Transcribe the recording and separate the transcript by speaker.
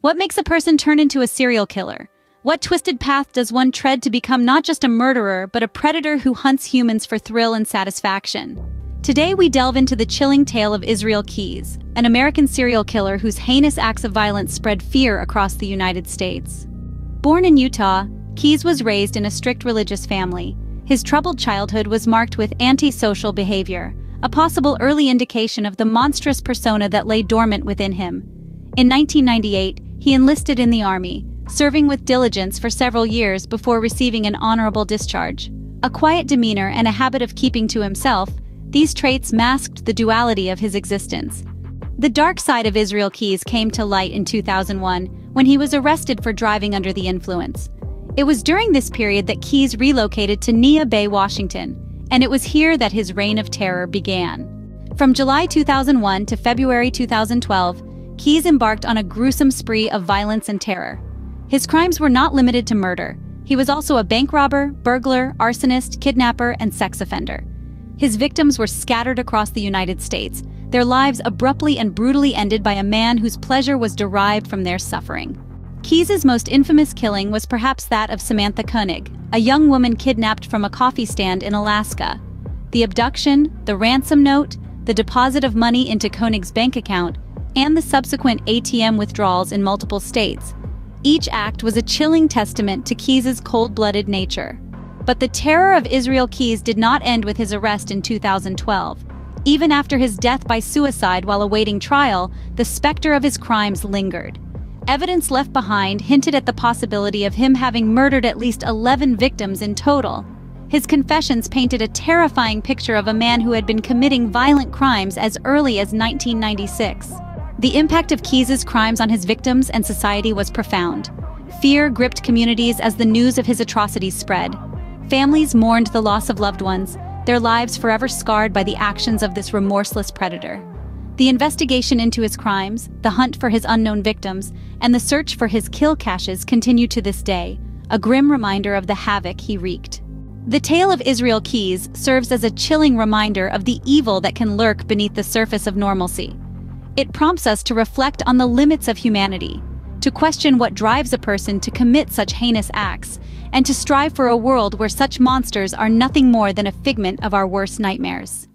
Speaker 1: What makes a person turn into a serial killer? What twisted path does one tread to become not just a murderer, but a predator who hunts humans for thrill and satisfaction? Today we delve into the chilling tale of Israel Keyes, an American serial killer whose heinous acts of violence spread fear across the United States. Born in Utah, Keyes was raised in a strict religious family. His troubled childhood was marked with antisocial behavior, a possible early indication of the monstrous persona that lay dormant within him. In 1998, he enlisted in the Army, serving with diligence for several years before receiving an honorable discharge. A quiet demeanor and a habit of keeping to himself, these traits masked the duality of his existence. The dark side of Israel Keyes came to light in 2001 when he was arrested for driving under the influence. It was during this period that Keyes relocated to Neah Bay, Washington, and it was here that his reign of terror began. From July 2001 to February 2012, Keyes embarked on a gruesome spree of violence and terror. His crimes were not limited to murder. He was also a bank robber, burglar, arsonist, kidnapper, and sex offender. His victims were scattered across the United States, their lives abruptly and brutally ended by a man whose pleasure was derived from their suffering. Keyes' most infamous killing was perhaps that of Samantha Koenig, a young woman kidnapped from a coffee stand in Alaska. The abduction, the ransom note, the deposit of money into Koenig's bank account, and the subsequent ATM withdrawals in multiple states. Each act was a chilling testament to Keyes' cold-blooded nature. But the terror of Israel Keyes did not end with his arrest in 2012. Even after his death by suicide while awaiting trial, the specter of his crimes lingered. Evidence left behind hinted at the possibility of him having murdered at least 11 victims in total. His confessions painted a terrifying picture of a man who had been committing violent crimes as early as 1996. The impact of Keyes' crimes on his victims and society was profound. Fear gripped communities as the news of his atrocities spread. Families mourned the loss of loved ones, their lives forever scarred by the actions of this remorseless predator. The investigation into his crimes, the hunt for his unknown victims, and the search for his kill caches continue to this day, a grim reminder of the havoc he wreaked. The tale of Israel Keyes serves as a chilling reminder of the evil that can lurk beneath the surface of normalcy. It prompts us to reflect on the limits of humanity, to question what drives a person to commit such heinous acts, and to strive for a world where such monsters are nothing more than a figment of our worst nightmares.